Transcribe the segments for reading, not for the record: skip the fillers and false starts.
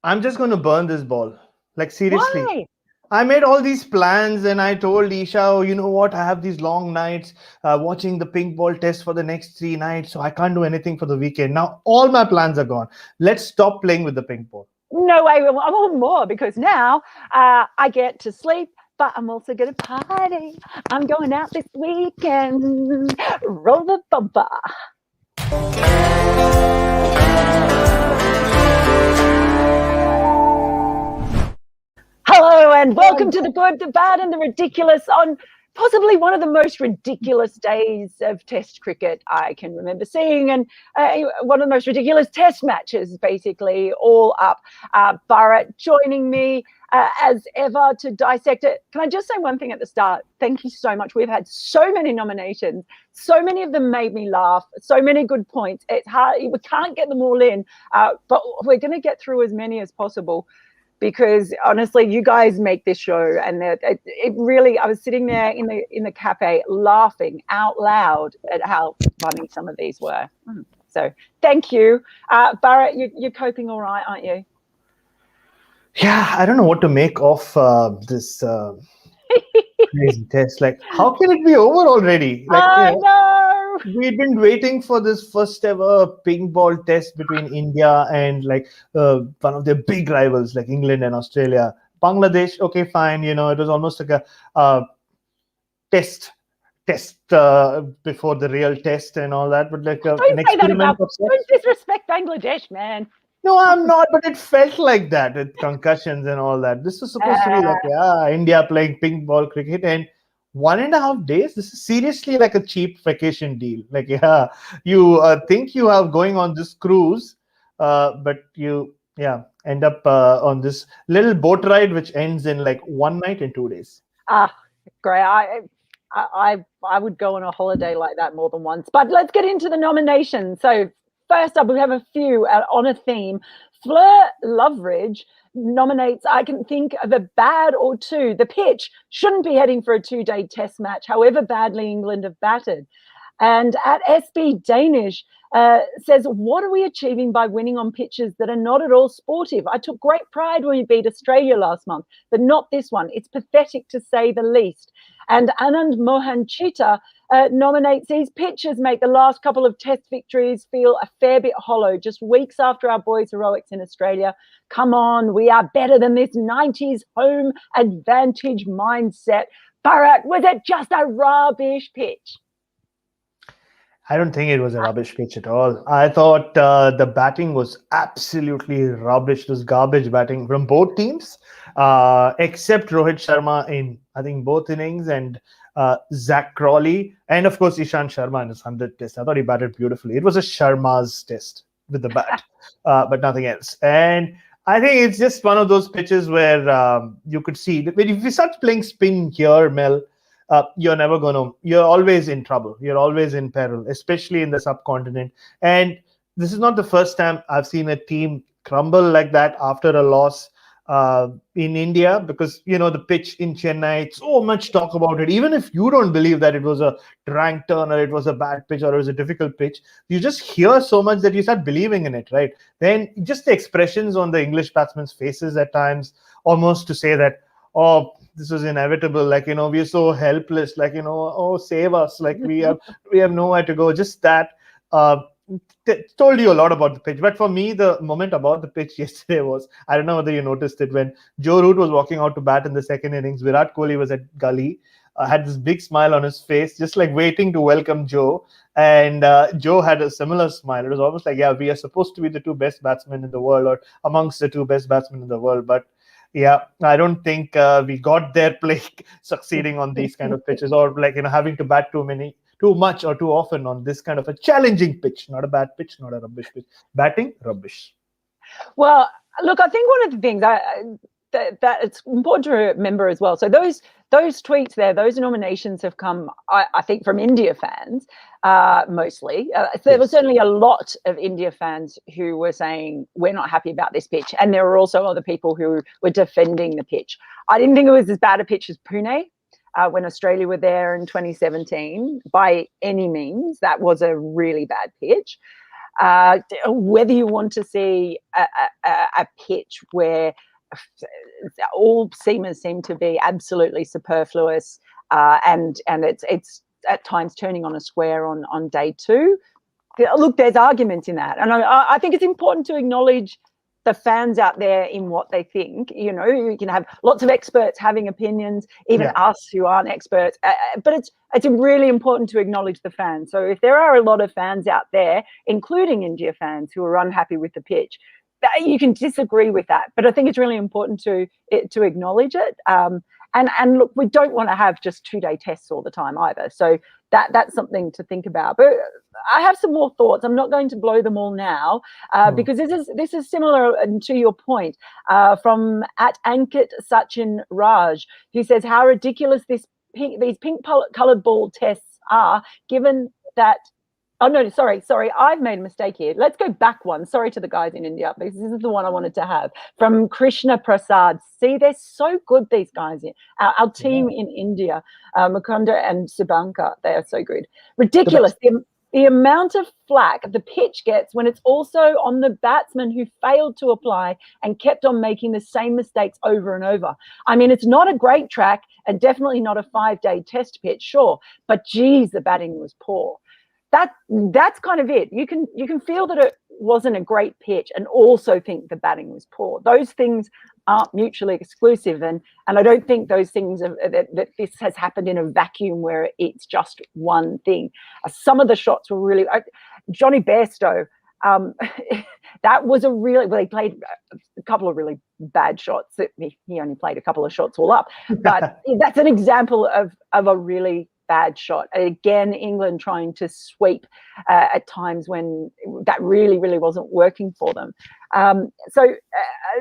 I'm just going to burn this ball. Like, seriously. Why? I made all these plans and I told Isha, oh, you know what? I have these long nights watching the pink ball test for the next 3 nights. So I can't do anything for the weekend. Now all my plans are gone. Let's stop playing with the pink ball. No way. I want more because now I get to sleep, but I'm also going to party. I'm going out this weekend. Roll the bumper. Hello and welcome to the good, the bad, and the ridiculous on possibly one of the most ridiculous days of Test cricket I can remember seeing, and one of the most ridiculous Test matches, basically, all up. Bharat joining me as ever to dissect it. Can I just say one thing at the start? Thank you so much. We've had so many nominations. So many of them made me laugh. So many good points. It's hard. We can't get them all in, but we're going to get through as many as possible. Because honestly, you guys make this show, and it really. I was sitting there in the cafe laughing out loud at how funny some of these were. So thank you, Bharat. You're coping all right, aren't you? Yeah, I don't know what to make of this crazy test. Like, how can it be over already? Like, I know. we've been waiting for this first ever pink ball test between India and like one of their big rivals, like England and Australia. Bangladesh, okay, fine. It was almost like a test before the real test and all that, but like an Don't say that experiment about. of Don't sorts. disrespect Bangladesh, man. No, I'm not, but it felt like that with concussions and all that. This was supposed to be Uh, like, yeah, India playing pink ball cricket, and 1.5 days. This is seriously like a cheap vacation deal. Like, yeah, you think you are going on this cruise, but you, yeah, end up on this little boat ride, which ends in like 1 night and 2 days. ah, great. I would go on a holiday like that more than once. But let's get into the nominations. So first up, we have a few on a theme. Fleur Loveridge nominates, I can think of a bad or two. The pitch shouldn't be heading for a 2-day test match, however badly England have battered. And at SB Danish says, what are we achieving by winning on pitches that are not at all sportive? I took great pride when we beat Australia last month, but not this one. It's pathetic to say the least. And Anand Mohan Chita nominates these pitches make the last couple of test victories feel a fair bit hollow, just weeks after our boys' heroics in Australia. Come on, we are better than this 90s home advantage mindset. Bharat, was it just a rubbish pitch? I don't think it was a rubbish pitch at all. I thought the batting was absolutely rubbish. It was garbage batting from both teams, except Rohit Sharma in, I think, both innings, and Zach Crawley, and of course Ishant Sharma in his 100th test. I thought he batted beautifully. It was a Sharma's test with the bat, but nothing else. And I think it's just one of those pitches where you could see that if you start playing spin here, Mel, you're always in trouble. You're always in peril, especially in the subcontinent. And this is not the first time I've seen a team crumble like that after a loss in India, because, the pitch in Chennai, so much talk about it. Even if you don't believe that it was a drunk turn or it was a bad pitch or it was a difficult pitch, you just hear so much that you start believing in it, right? Then just the expressions on the English batsmen's faces at times, almost to say that, oh, this was inevitable, like, we're so helpless, like, oh, save us, like we have nowhere to go. Just that told you a lot about the pitch. But for me, the moment about the pitch yesterday was, I don't know whether you noticed it, when Joe Root was walking out to bat in the second innings, Virat Kohli was at gully, had this big smile on his face, just like waiting to welcome Joe. And Joe had a similar smile. It was almost like, yeah, we are supposed to be the two best batsmen in the world, or amongst the two best batsmen in the world. But yeah, I don't think we got their play succeeding on these kind of pitches, or like, having to bat too much or too often on this kind of a challenging pitch. Not a bad pitch, not a rubbish pitch. Batting, rubbish. Well, look, I think one of the things that it's important to remember as well. So those tweets there, those nominations have come, I think, from India fans mostly. There was certainly a lot of India fans who were saying we're not happy about this pitch, and there were also other people who were defending the pitch. I didn't think it was as bad a pitch as Pune. When Australia were there in 2017, by any means, that was a really bad pitch. whether you want to see a pitch where all seamers seem to be absolutely superfluous, and it's at times turning on a square on day two. Look, there's arguments in that, and I think it's important to acknowledge the fans out there in what they think. You know, you can have lots of experts having opinions, even us who aren't experts, but it's really important to acknowledge the fans. So if there are a lot of fans out there, including India fans, who are unhappy with the pitch, you can disagree with that, but I think it's really important to acknowledge it. And look, we don't want to have just 2-day tests all the time either. So that's something to think about. But I have some more thoughts. I'm not going to blow them all now, because this is similar to your point, from at Ankit Sachin Raj, who says how ridiculous these pink coloured ball tests are, given that. Oh, no, sorry. I've made a mistake here. Let's go back one. Sorry to the guys in India. This is the one I wanted to have. From Krishna Prasad. See, they're so good, these guys. Our team in India, Mukunda and Subanka, they are so good. Ridiculous. The amount of flack the pitch gets when it's also on the batsman who failed to apply and kept on making the same mistakes over and over. I mean, it's not a great track and definitely not a 5-day test pitch, sure. But, geez, the batting was poor. That's kind of it. You can feel that it wasn't a great pitch and also think the batting was poor. Those things aren't mutually exclusive, and I don't think those things that this has happened in a vacuum where it's just one thing. Some of the shots were really Johnny Bairstow. That was he played a couple of really bad shots. He only played a couple of shots all up, but that's an example of a really bad shot. Again, England trying to sweep at times when that really wasn't working for them. So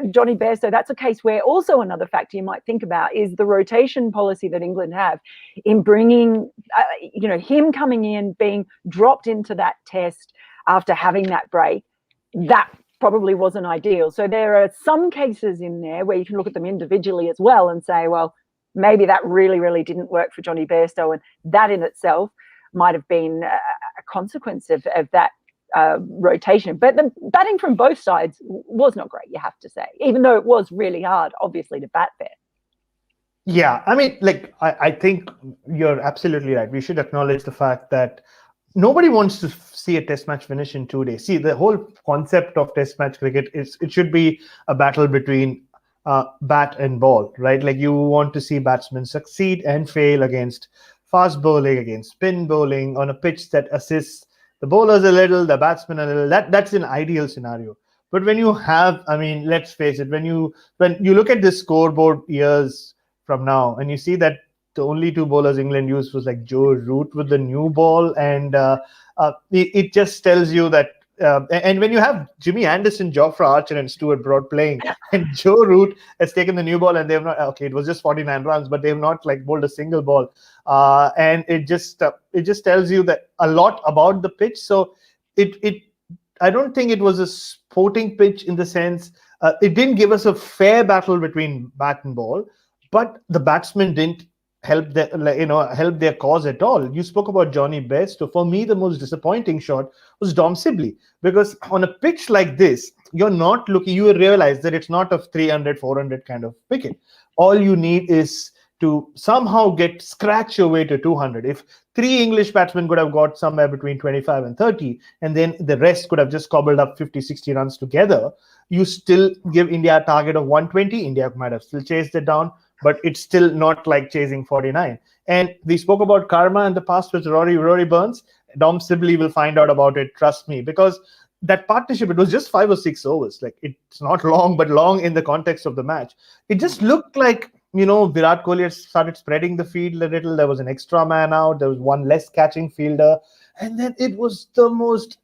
Johnny Bairstow, that's a case where also another factor you might think about is the rotation policy that England have in bringing, him coming in, being dropped into that test after having that break. That probably wasn't ideal. So there are some cases in there where you can look at them individually as well and say, well, maybe that really didn't work for Johnny Bairstow, and that in itself might have been a consequence of that rotation. But the batting from both sides was not great, you have to say, even though it was really hard, obviously, to bat there. Yeah, I mean, I think you're absolutely right. We should acknowledge the fact that nobody wants to see a test match finish in 2 days. See, the whole concept of test match cricket is it should be a battle between bat and ball, right? Like you want to see batsmen succeed and fail against fast bowling, against spin bowling on a pitch that assists the bowlers a little, the batsmen a little. That's an ideal scenario. But when you have, I mean, let's face it, when you look at this scoreboard years from now and you see that the only 2 bowlers England used was like Joe Root with the new ball, and it just tells you that. And when you have Jimmy Anderson, Jofra Archer, and Stuart Broad playing, and Joe Root has taken the new ball, and they've not. Okay, it was just 49 runs, but they've not bowled a single ball, and it just tells you that a lot about the pitch. So I don't think it was a sporting pitch in the sense it didn't give us a fair battle between bat and ball, but the batsmen didn't help their cause at all. You spoke about Johnny Bairstow. For me, the most disappointing shot was Dom Sibley, because on a pitch like this, you realize that it's not a 300, 400 kind of wicket. All you need is to somehow scratch your way to 200. If 3 English batsmen could have got somewhere between 25 and 30, and then the rest could have just cobbled up 50, 60 runs together, you still give India a target of 120. India might have still chased it down, but it's still not like chasing 49. And we spoke about karma in the past with Rory Burns. Dom Sibley will find out about it, trust me, because that partnership, it was just 5 or 6 overs. Like, it's not long, but long in the context of the match. It just looked like, Virat Kohli had started spreading the field a little. There was an extra man out. There was one less catching fielder. And then it was the most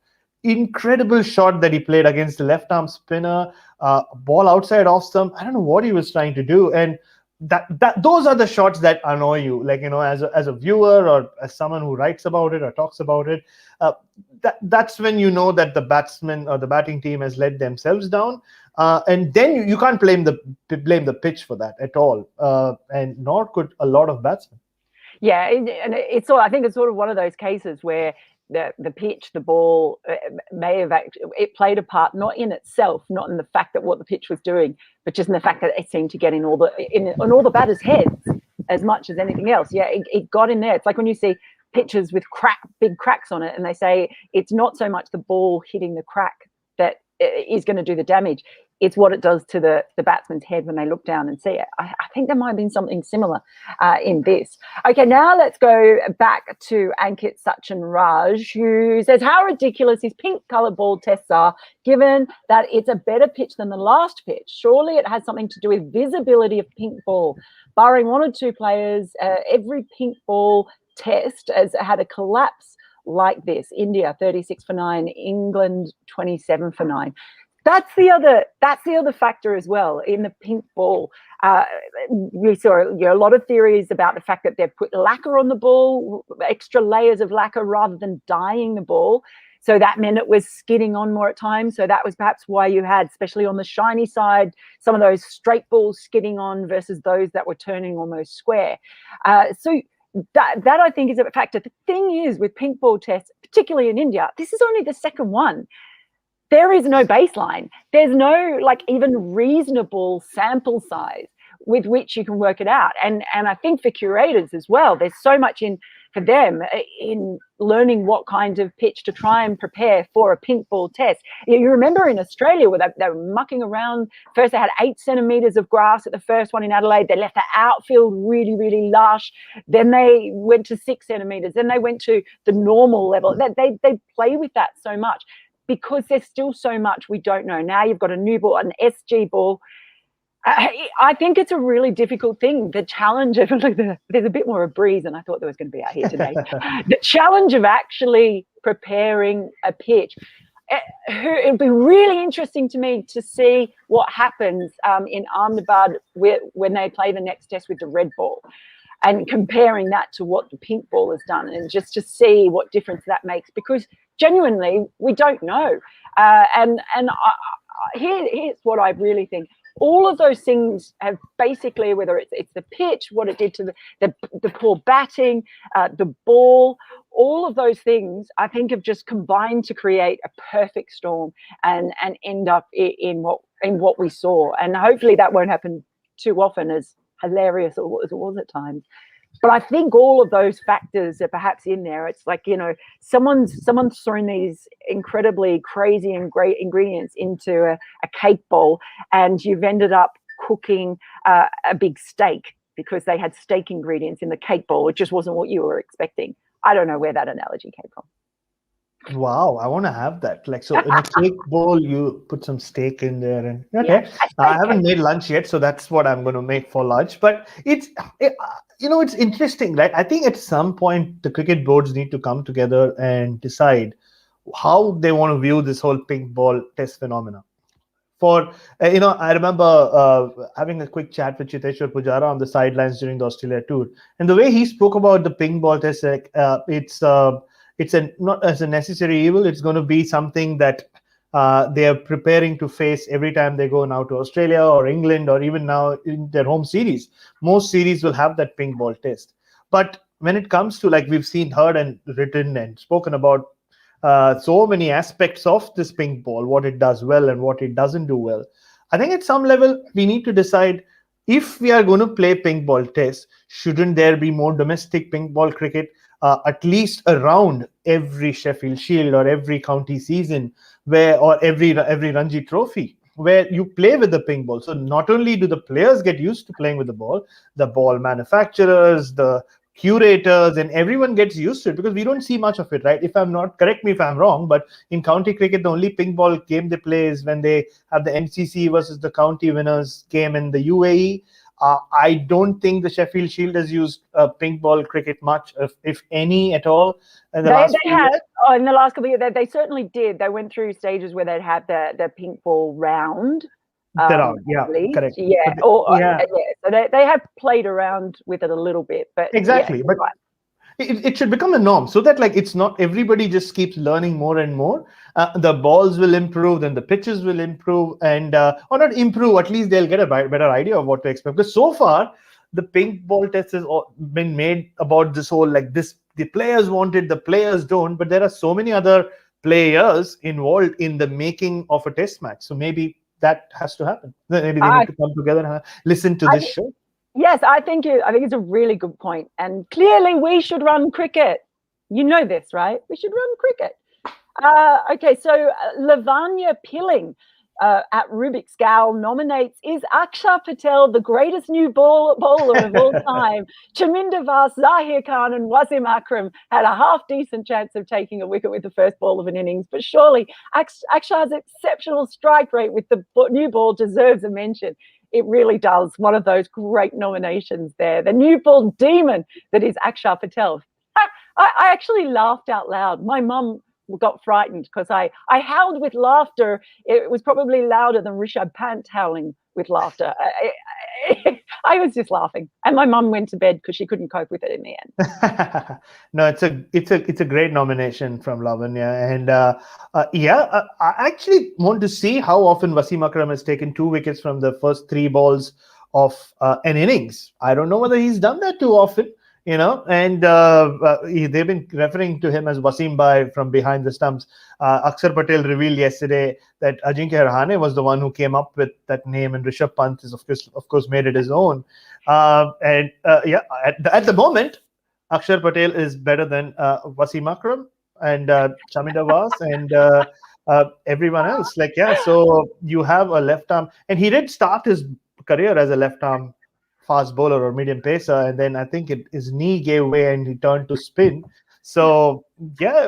incredible shot that he played against the left-arm spinner, ball outside off stump. I don't know what he was trying to do. And those are the shots that annoy you, as a viewer or as someone who writes about it or talks about it. That's when you know that the batsman or the batting team has let themselves down, and then you can't blame the pitch for that at all, and nor could a lot of batsmen. Yeah, and I think it's sort of one of those cases where the pitch, the ball may have it played a part, not in itself, not in the fact that what the pitch was doing, but just in the fact that it seemed to get in all the batters' heads as much as anything else. Yeah, it got in there. It's like when you see pitches with big cracks on it, and they say it's not so much the ball hitting the crack that is going to do the damage. It's what it does to the batsman's head when they look down and see it. I think there might have been something similar in this. Okay, now let's go back to Ankit Sachin-Raj, who says, how ridiculous these pink-coloured ball tests are, given that it's a better pitch than the last pitch. Surely it has something to do with visibility of pink ball. Barring one or two players, every pink ball test has had a collapse like this. India 36 for 9, England 27 for 9. That's the other factor as well in the pink ball. We saw a lot of theories about the fact that they've put lacquer on the ball, extra layers of lacquer rather than dyeing the ball. So that meant it was skidding on more at times. So that was perhaps why you had, especially on the shiny side, some of those straight balls skidding on versus those that were turning almost square. So that I think is a factor. The thing is with pink ball tests, particularly in India, this is only the second one. There is no baseline. There's no even reasonable sample size with which you can work it out. And I think for curators as well, there's so much for them in learning what kind of pitch to try and prepare for a pink ball test. You remember in Australia where they were mucking around. First they had 8 centimetres of grass at the first one in Adelaide. They left the outfield really, really lush. Then they went to 6 centimetres. Then they went to the normal level. They play with that so much, because there's still so much we don't know. Now you've got a new ball, an SG ball. I think it's a really difficult thing. The challenge of, there's a bit more of breeze than I thought there was going to be out here today. The challenge of actually preparing a pitch. It'll be really interesting to me to see what happens in Ahmedabad when they play the next test with the red ball, and comparing that to what the pink ball has done, and just to see what difference that makes, because genuinely we don't know. Here's what I really think. All of those things have basically, whether it's the pitch, what it did to the poor batting, the ball, all of those things, I think have just combined to create a perfect storm and end up in what we saw. And hopefully that won't happen too often, as hilarious as it was at times. But I think all of those factors are perhaps in there. It's like, someone's thrown these incredibly crazy and great ingredients into a cake bowl, and you've ended up cooking a big steak because they had steak ingredients in the cake bowl. It just wasn't what you were expecting. I don't know where that analogy came from. Wow, I want to have that. So in a cake bowl, you put some steak in there, and okay. Yeah, I haven't made lunch yet, so that's what I'm going to make for lunch. But it's interesting, right? I think at some point the cricket boards need to come together and decide how they want to view this whole pink ball test phenomena. I remember having a quick chat with Chiteshwar Pujara on the sidelines during the Australia tour, and the way he spoke about the pink ball test, it's not as a necessary evil. It's going to be something that they are preparing to face every time they go now to Australia or England, or even now in their home series. Most series will have that pink ball test. But when it comes to, we've seen, heard and written and spoken about so many aspects of this pink ball, what it does well and what it doesn't do well, I think at some level we need to decide, if we are going to play pink ball tests, shouldn't there be more domestic pink ball cricket, at least around every Sheffield Shield or every county season, or every Ranji Trophy, where you play with the pink ball? So not only do the players get used to playing with the ball manufacturers, the curators, and everyone gets used to it, because we don't see much of it, right? Correct me if I'm wrong, but in county cricket, the only pink ball game they play is when they have the MCC versus the county winners game in the UAE. I don't think the Sheffield Shield has used pink ball cricket much, if any at all. In the last couple of years, they certainly did. They went through stages where they'd have the pink ball round. Correct. Yeah, So they have played around with it a little bit, but exactly. But right. It should become a norm, so that it's not everybody just keeps learning more and more. The balls will improve, then the pitches will improve, and or not improve, at least they'll get a better idea of what to expect. Because so far, the pink ball test has been made about this whole these the players want it, the players don't, but there are so many other players involved in the making of a test match. So maybe that has to happen. Maybe they I, need to come together and listen to I this show. yes, I think it's a really good point. And clearly we should run cricket. You know this, right? We should run cricket. Okay, so Lavanya Pilling at Rubik's Gal nominates, is Akshar Patel the greatest new bowler of all time? Chaminda Vas, Zahir Khan and Wasim Akram had a half-decent chance of taking a wicket with the first ball of an innings, but surely Akshar's exceptional strike rate with the new ball deserves a mention. It really does. One of those great nominations there. The new ball demon that is Akshar Patel. I actually laughed out loud. My mum got frightened because I howled with laughter. It was probably louder than Rishabh Pant howling with laughter. I was just laughing, and my mum went to bed because she couldn't cope with it in the end. No, it's a great nomination from Lavanya, and I actually want to see how often Wasim Akram has taken 2 wickets from the first 3 balls of an innings. I don't know whether he's done that too often. And they've been referring to him as Wasim Bhai from behind the stumps. Akshar Patel revealed yesterday that Ajinkya Rahane was the one who came up with that name, and Rishabh Pant is of course made it his own. At the moment, Akshar Patel is better than Wasim Akram and Chaminda Vas and everyone else. So you have a left arm, and he did start his career as a left arm fast bowler or medium pacer, and then I think his knee gave way and he turned to spin. So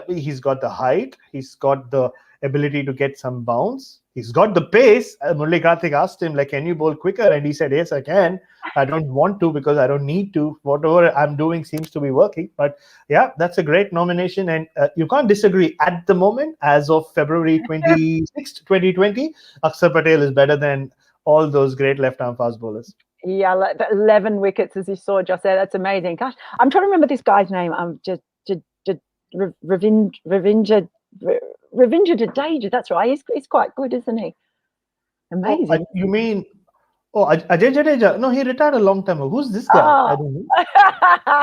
he's got the height, he's got the ability to get some bounce, he's got the pace. Murali Karthik asked him, can you bowl quicker? And he said, yes, I can. I don't want to because I don't need to. Whatever I'm doing seems to be working. But that's a great nomination, and you can't disagree. At the moment, as of February 26th, 2020, Akshar Patel is better than all those great left-arm fast bowlers. Yeah, 11 wickets, as you saw, Josh there. That's amazing. Gosh, I'm trying to remember this guy's name. Ravinja Jadeja. That's right. He's quite good, isn't he? Amazing. You mean Ajay Jadeja? No, he retired a long time ago. Who's this guy? I don't know.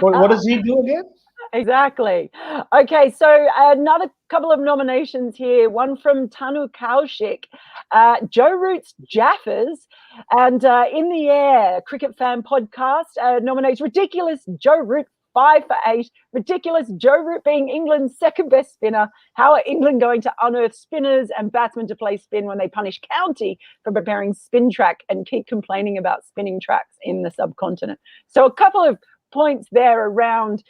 What does he do again? Exactly. Okay, so another couple of nominations here. One from Tanu Kaushik, Joe Root's Jaffers, and In the Air Cricket Fan Podcast nominates Ridiculous Joe Root 5 for 8. Ridiculous Joe Root being England's second best spinner. How are England going to unearth spinners and batsmen to play spin when they punish County for preparing spin track and keep complaining about spinning tracks in the subcontinent? So a couple of points there around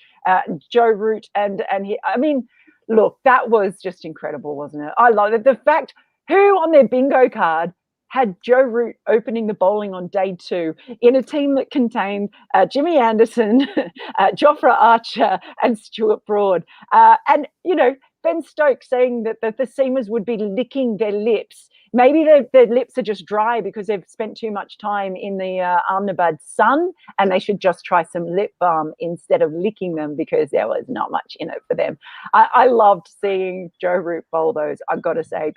Joe Root and he. I mean, look, that was just incredible, wasn't it? I love it. The fact who on their bingo card had Joe Root opening the bowling on day 2 in a team that contained Jimmy Anderson, Jofra Archer, and Stuart Broad, and Ben Stokes saying that the seamers would be licking their lips. Maybe their lips are just dry because they've spent too much time in the Ahmedabad sun, and they should just try some lip balm instead of licking them because there was not much in it for them. I loved seeing Joe Root bowl those, I've got to say.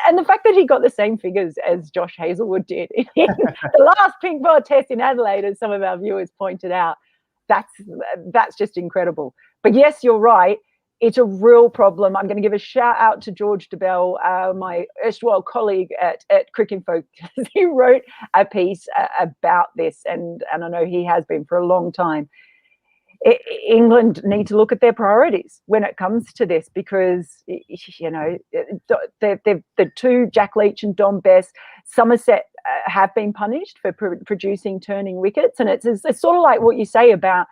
And the fact that he got the same figures as Josh Hazlewood did in the last pink ball test in Adelaide, as some of our viewers pointed out, that's just incredible. But yes, you're right. It's a real problem. I'm going to give a shout out to George DeBell, my erstwhile colleague at Cricinfo. He wrote a piece about this, and I know he has been for a long time. England need to look at their priorities when it comes to this, because the two, Jack Leach and Dom Bess, Somerset have been punished for producing turning wickets, and it's sort of like what you say about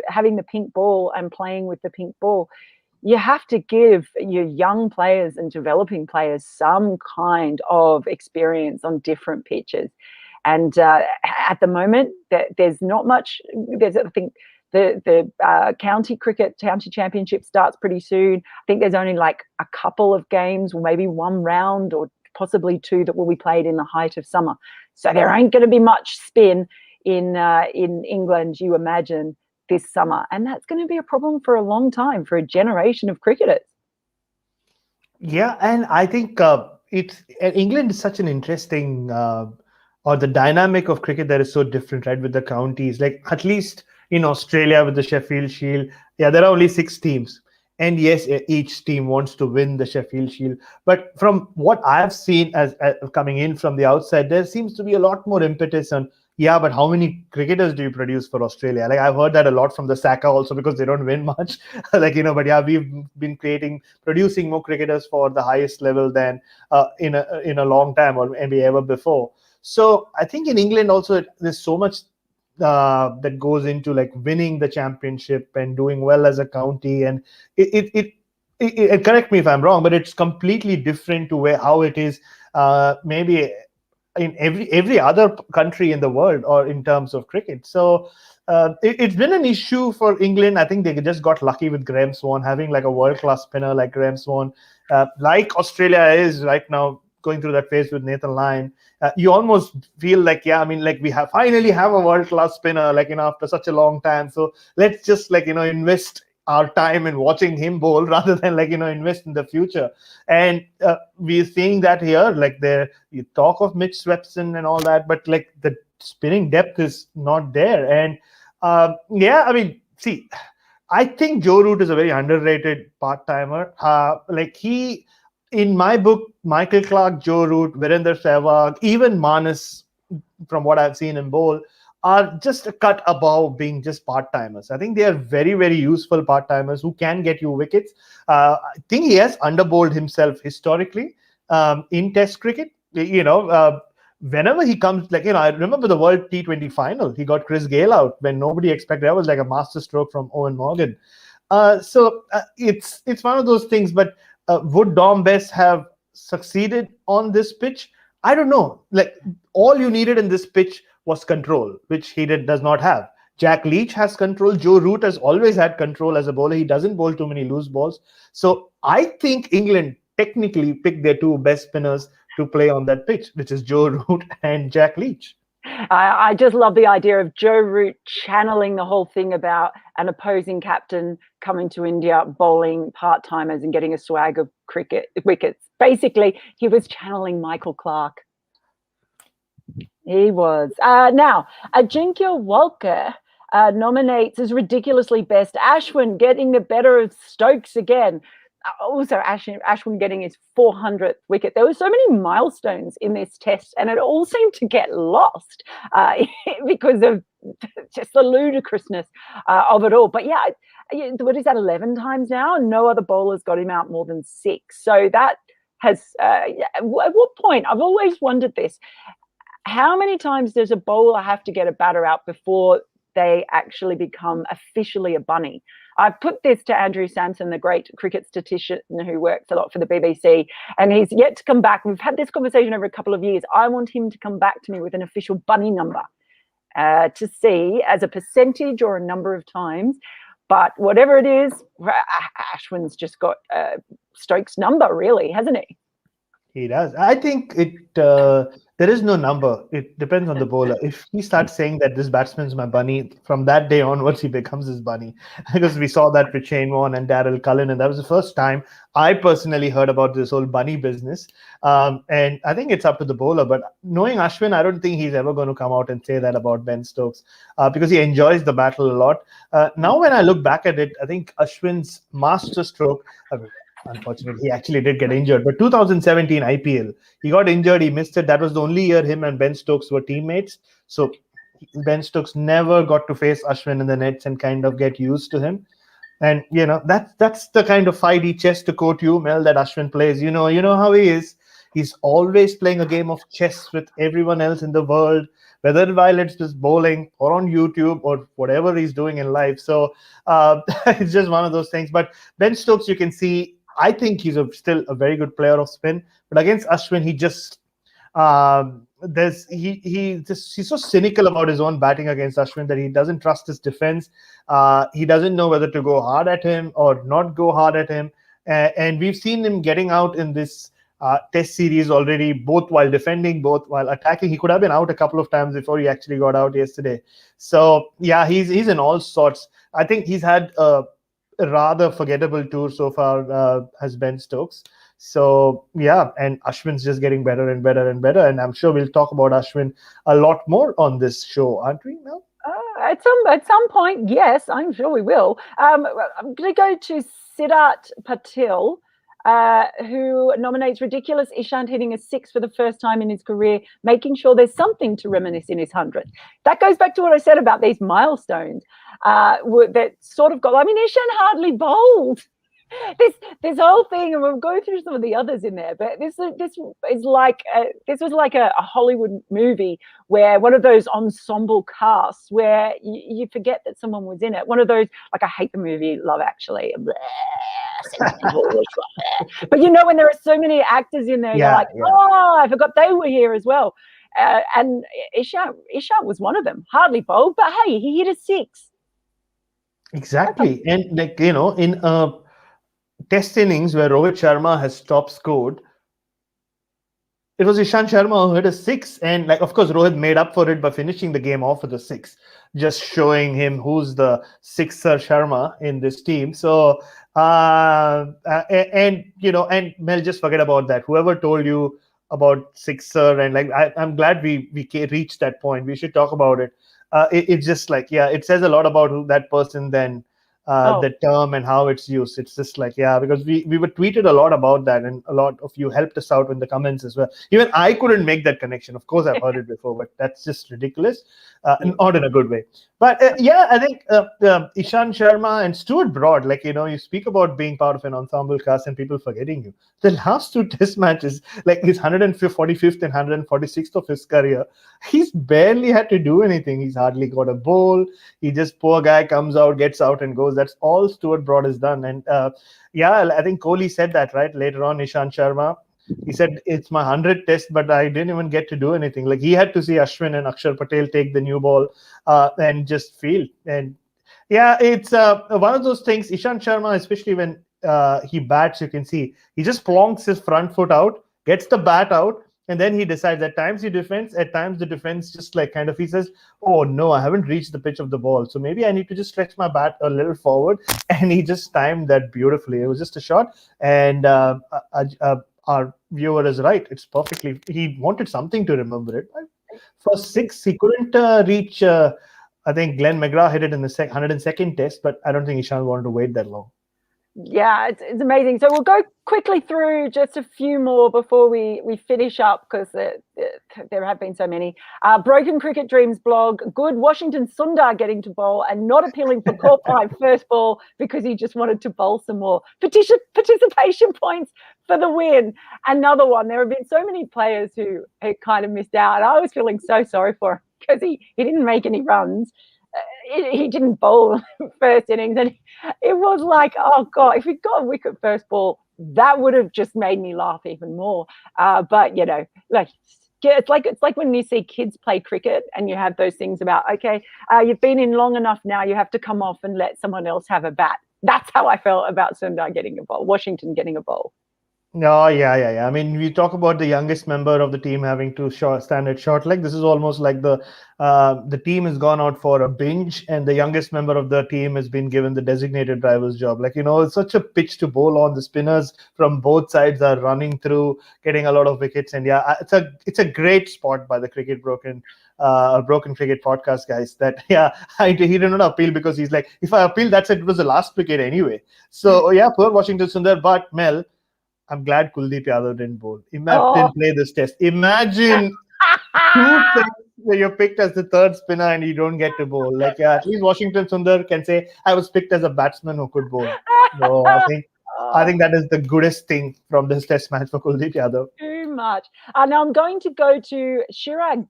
having the pink ball and playing with the pink ball. You have to give your young players and developing players some kind of experience on different pitches. And at the moment, there's not much. I think the county championship starts pretty soon. I think there's only like a couple of games, or maybe one round, or possibly 2 that will be played in the height of summer. So there ain't going to be much spin in England, you imagine, this summer, and that's going to be a problem for a long time, for a generation of cricketers. Yeah, and I think England is such an interesting, or the dynamic of cricket there is so different, right? With the counties, like at least in Australia with the Sheffield Shield, Yeah, there are only 6 teams. And yes, each team wants to win the Sheffield Shield. But from what I've seen as coming in from the outside, there seems to be a lot more impetus on, yeah, but how many cricketers do you produce for Australia? Like I've heard that a lot from the Saka also because they don't win much. But yeah, we've been producing more cricketers for the highest level than in a long time or maybe ever before. So I think in England also there's so much that goes into like winning the championship and doing well as a county, and correct me if I'm wrong, but it's completely different to where how it is maybe in every other country in the world or in terms of cricket. So it's been an issue for England. I think they just got lucky with Graham Swan having like a world class spinner like Graham Swan, like Australia is right now going through that phase with Nathan Lyon. You almost feel like, yeah, I mean, like we have finally have a world class spinner, like after such a long time. So let's just invest our time in watching him bowl rather than invest in the future. And we're seeing that here. Like there, you talk of Mitch Swepson and all that, but like the spinning depth is not there. And yeah, I mean, see, I think Joe Root is a very underrated part timer. In my book, Michael Clark, Joe Root, Virender Sehwag, even Manas, from what I've seen in bowl, are just a cut above being just part timers. I think they are very, very useful part timers who can get you wickets. I think he has underbowled himself historically in Test cricket. Whenever he comes, I remember the World T20 final, he got Chris Gayle out when nobody expected. That was like a master stroke from Owen Morgan. It's one of those things, but would Dom Bess have succeeded on this pitch? I don't know. Like all you needed in this pitch was control, which he does not have. Jack Leach has control. Joe Root has always had control as a bowler. He doesn't bowl too many loose balls. So I think England technically picked their 2 best spinners to play on that pitch, which is Joe Root and Jack Leach. I just love the idea of Joe Root channeling the whole thing about an opposing captain coming to India, bowling part-timers and getting a swag of cricket wickets. Basically, he was channeling Michael Clark. He was. Now, Ajinkya Walker nominates as ridiculously best. Ashwin getting the better of Stokes again. Also, Ashwin getting his 400th wicket. There were so many milestones in this test, and it all seemed to get lost because of just the ludicrousness of it all. But yeah, what is that, 11 times now? No other bowler's got him out more than 6. So that has, at what point, I've always wondered this, how many times does a bowler have to get a batter out before they actually become officially a bunny? I've put this to Andrew Sampson, the great cricket statistician who works a lot for the BBC, and he's yet to come back. We've had this conversation over a couple of years. I want him to come back to me with an official bunny number to see as a percentage or a number of times. But whatever it is, Ashwin's just got Stokes' number, really, hasn't he? He does. I think there is no number. It depends on the bowler. If he starts saying that this batsman's my bunny, from that day onwards, he becomes his bunny. Because we saw that with Shane Warne and Darryl Cullen, and that was the first time I personally heard about this whole bunny business. And I think it's up to the bowler. But knowing Ashwin, I don't think he's ever going to come out and say that about Ben Stokes because he enjoys the battle a lot. Now, when I look back at it, I think Ashwin's master stroke. Unfortunately, he actually did get injured. But 2017 IPL, he got injured. He missed it. That was the only year him and Ben Stokes were teammates. So Ben Stokes never got to face Ashwin in the nets and kind of get used to him. And that's the kind of fight chess, to quote you, Mel, that Ashwin plays. You know how he is. He's always playing a game of chess with everyone else in the world, whether while it's just bowling or on YouTube or whatever he's doing in life. So it's just one of those things. But Ben Stokes, you can see, I think he's still a very good player of spin, but against Ashwin, he just he's so cynical about his own batting against Ashwin that he doesn't trust his defense. He doesn't know whether to go hard at him or not go hard at him, and we've seen him getting out in this Test series already, both while defending, both while attacking. He could have been out a couple of times before he actually got out yesterday. So yeah, he's in all sorts. I think he's had a rather forgettable tour so far has Ben Stokes. So yeah, and Ashwin's just getting better and better and better, and I'm sure we'll talk about Ashwin a lot more on this show, aren't we now? At some point, yes, I'm sure we will. I'm going to go to Siddharth Patil, who nominates ridiculous Ishant hitting a 6 for the first time in his career, making sure there's something to reminisce in his 100th. That goes back to what I said about these milestones that sort of got. I mean, Ishant hardly bowled. This whole thing, and we'll go through some of the others in there, but this was like a Hollywood movie where one of those ensemble casts where you forget that someone was in it. One of those, like, I hate the movie Love Actually. But you know, when there are so many actors in there, you're like, oh, I forgot they were here as well. And Ishant was one of them. Hardly bowled, but hey, he hit a 6. Exactly. And like, you know, in Test innings where Rohit Sharma has top scored, it was Ishant Sharma who hit a 6, and like, of course, Rohit made up for it by finishing the game off with a 6, just showing him who's the sixer Sharma in this team. So and you know, and Mel, just forget about that. Whoever told you about sixer, and like, I'm glad we reached that point. We should talk about it. It's just like, yeah, it says a lot about who that person then. The term and how it's used. It's just like, yeah, because we were tweeted a lot about that, and a lot of you helped us out in the comments as well. Even I couldn't make that connection. Of course, I've heard it before, but that's just ridiculous, not in a good way. But yeah, I think Ishant Sharma and Stuart Broad, like, you know, you speak about being part of an ensemble cast and people forgetting you. The last 2 test matches, like his 145th and 146th of his career, he's barely had to do anything. He's hardly got a bowl. He just, poor guy, comes out, gets out and goes. That's all Stuart Broad has done. And yeah, I think Kohli said that, right? Later on, Ishant Sharma, he said, it's my 100th test, but I didn't even get to do anything. Like, he had to see Ashwin and Akshar Patel take the new ball and just field. And yeah, it's one of those things. Ishant Sharma, especially when he bats, you can see he just plonks his front foot out, gets the bat out, and then he decides. At times he defends, at times the defense just like kind of, he says, oh no, I haven't reached the pitch of the ball, so maybe I need to just stretch my bat a little forward. And he just timed that beautifully. It was just a shot. And our viewer is right. It's perfectly, he wanted something to remember it. For 6, he couldn't reach, I think Glenn McGrath hit it in the 102nd test, but I don't think Ishant wanted to wait that long. Yeah, it's amazing. So we'll go quickly through just a few more before we finish up, because there have been so many. Broken Cricket Dreams blog, good Washington Sundar getting to bowl and not appealing for Corp 5 first ball because he just wanted to bowl some more. Participation points for the win. Another one. There have been so many players who kind of missed out. I was feeling so sorry for him because he didn't make any runs. He didn't bowl first innings, and it was like, oh god, if we got a wicket first ball, that would have just made me laugh even more. But you know, like, it's like when you see kids play cricket and you have those things about, okay, you've been in long enough now, you have to come off and let someone else have a bat. That's how I felt about Sundar getting a bowl, Washington getting a bowl. Oh, yeah. I mean, we talk about the youngest member of the team having to stand at short leg. This is almost like the team has gone out for a binge, and the youngest member of the team has been given the designated driver's job. Like, you know, it's such a pitch to bowl on. The spinners from both sides are running through, getting a lot of wickets. And yeah, it's a great spot by the Broken Cricket podcast guys. That he did not appeal because he's like, if I appeal, that's it. It was the last wicket anyway. So yeah, poor Washington Sundar. But Mel, I'm glad Kuldeep Yadav didn't bowl. Didn't play this test. Imagine 2 tests where you're picked as the third spinner and you don't get to bowl. Like, yeah, at least Washington Sundar can say, I was picked as a batsman who could bowl. So I think that is the goodest thing from this test match for Kuldeep Yadav. Too much. Now I'm going to go to Shirag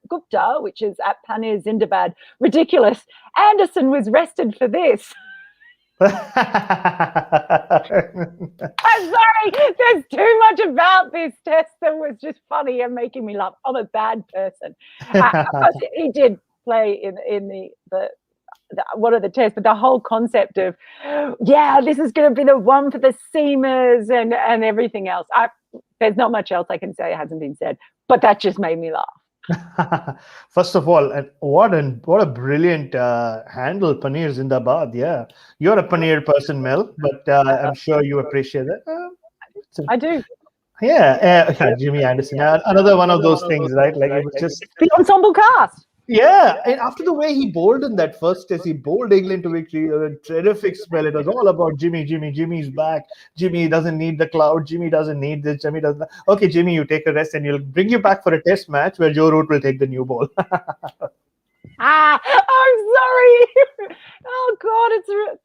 Gupta, which is at Panir Zindabad. Ridiculous. Anderson was rested for this. I'm sorry, there's too much about this test that was just funny and making me laugh. I'm a bad person. Of course, he did play in the one of the tests, but the whole concept of, this is going to be the one for the seamers and everything else. There's not much else I can say. It hasn't been said, but that just made me laugh. First of all, what a brilliant handle, Panir Zindabad. Yeah, you're a Panir person, Mel, but I'm sure you appreciate that. I do. Yeah, Jimmy Anderson. Another one of those things, right? Like, it was just the ensemble cast. Yeah, and after the way he bowled in that first test, he bowled England to victory. A terrific spell. It was all about Jimmy. Jimmy's back. Jimmy doesn't need the cloud. Jimmy doesn't need this. Jimmy doesn't. Okay, Jimmy, you take a rest, and you'll bring you back for a test match where Joe Root will take the new ball. I'm sorry. Oh God,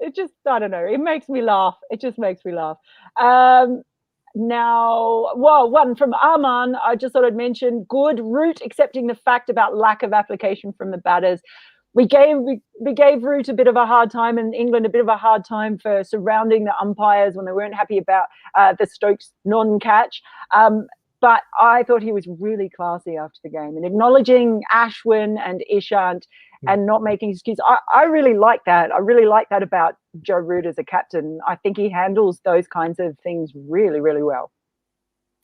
it just, I don't know. It makes me laugh. It just makes me laugh. Now, well, one from Arman, I just thought I'd mention good Root accepting the fact about lack of application from the batters. We gave Root a bit of a hard time, and England a bit of a hard time for surrounding the umpires when they weren't happy about the Stokes non-catch. But I thought he was really classy after the game and acknowledging Ashwin and Ishant and not making excuses. I really like that. I really like that about Joe Root as a captain. I think he handles those kinds of things really, really well.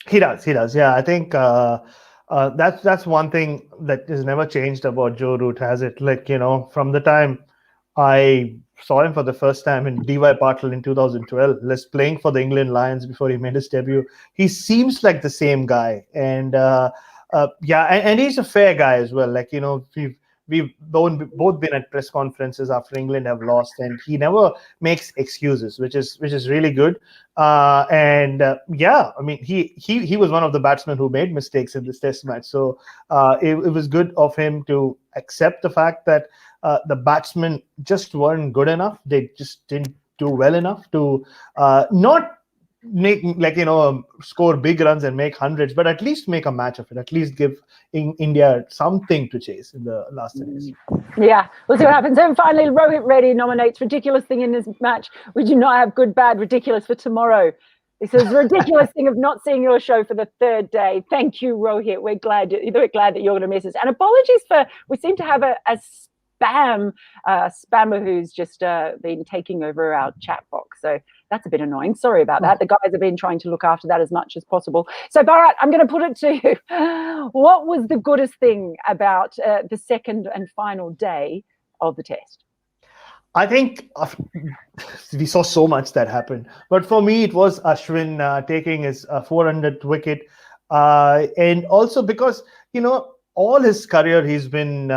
He does. Yeah, I think that's one thing that has never changed about Joe Root, has it? Like, from the time I saw him for the first time in DY Patil in 2012, playing for the England Lions before he made his debut. He seems like the same guy, and and he's a fair guy as well. Like, we've both been at press conferences after England have lost, and he never makes excuses, which is really good. I mean, he was one of the batsmen who made mistakes in this Test match, so it was good of him to accept the fact that the batsmen just weren't good enough. They just didn't do well enough to not make, score big runs and make hundreds, but at least make a match of it. At least give India something to chase in the last innings. Yeah, we'll see what happens. And finally, Rohit Reddy nominates ridiculous thing in this match. We do not have good, bad, ridiculous for tomorrow. This is a ridiculous thing of not seeing your show for the third day. Thank you, Rohit. We're glad that you're going to miss us. And apologies we seem to have a spammer who's just been taking over our chat box. So that's a bit annoying. Sorry about that. The guys have been trying to look after that as much as possible. So Bharat, I'm going to put it to you. What was the goodest thing about the second and final day of the test? I think we saw so much that happened. But for me, it was Ashwin taking his 400th wicket. And also because, all his career, he's been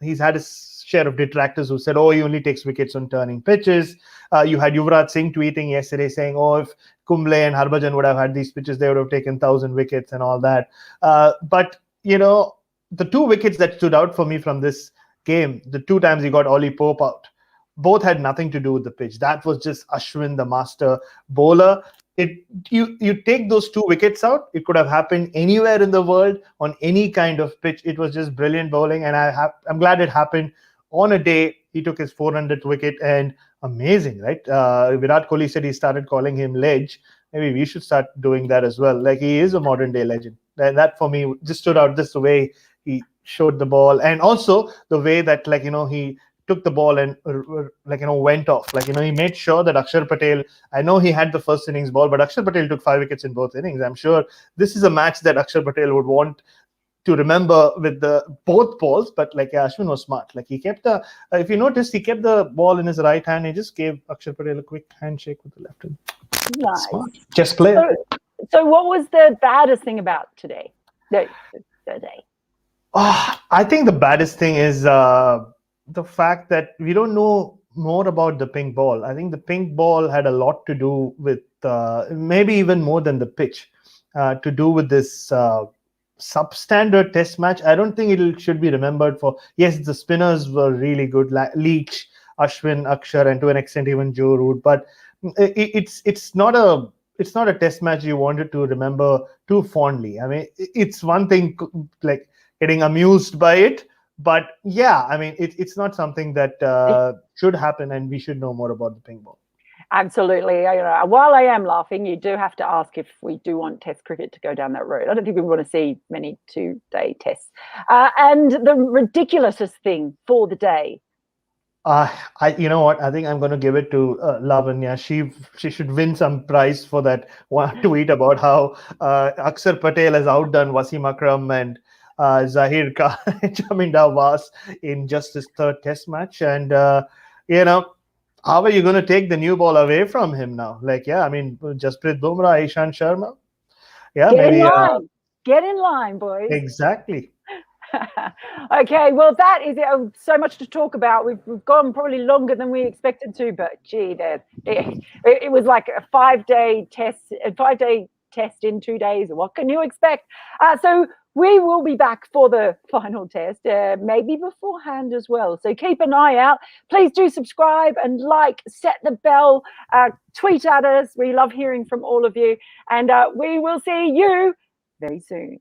he's had his share of detractors who said, oh, he only takes wickets on turning pitches. You had Yuvraj Singh tweeting yesterday saying, oh, if Kumble and Harbhajan would have had these pitches, they would have taken 1,000 wickets and all that. But the two wickets that stood out for me from this game, the two times he got Ollie Pope out, both had nothing to do with the pitch. That was just Ashwin, the master bowler. You take those two wickets out, it could have happened anywhere in the world on any kind of pitch. It was just brilliant bowling, and I'm glad it happened on a day he took his 400th wicket. And amazing, right? Virat Kohli said he started calling him Ledge. Maybe we should start doing that as well. Like, he is a modern day legend. And that for me just stood out, just the way he showed the ball, and also the way that he took the ball and went off. He made sure that Akshar Patel, I know he had the first innings ball, but Akshar Patel took 5 wickets in both innings. I'm sure this is a match that Akshar Patel would want to remember with both balls. But Ashwin was smart. He kept if you noticed, he kept the ball in his right hand. He just gave Akshar Patel a quick handshake with the left hand. Nice. Smart. Chess player. So what was the baddest thing about today? The day. I think the baddest thing is the fact that we don't know more about the pink ball. I think the pink ball had a lot to do with maybe even more than the pitch, to do with this substandard test match. I don't think it should be remembered for, yes, the spinners were really good, Leach, Ashwin, Akshar, and to an extent even Joe Root, but it's not a test match you wanted to remember too fondly. I mean, it's one thing like getting amused by it, but yeah, I mean, it's not something that should happen, and we should know more about the ping ball. Absolutely. While I am laughing, you do have to ask if we do want Test cricket to go down that road. I don't think we want to see many 2-day tests. And the ridiculousest thing for the day. You know what? I think I'm going to give it to Lavanya. She should win some prize for that one tweet about how Akshar Patel has outdone Wasim Akram and Zahir Khan and Chaminda Vas in just his third Test match. And how are you going to take the new ball away from him now? I mean, Jasprit Bumrah, Ishant Sharma. Yeah, Get in line. Get in line, boys. Exactly. Okay, well, that is so much to talk about. We've gone probably longer than we expected to, but gee, it was like a 5-day test in 2 days. What can you expect? So we will be back for the final test, maybe beforehand as well. So keep an eye out. Please do subscribe and like, set the bell, tweet at us. We love hearing from all of you. And we will see you very soon.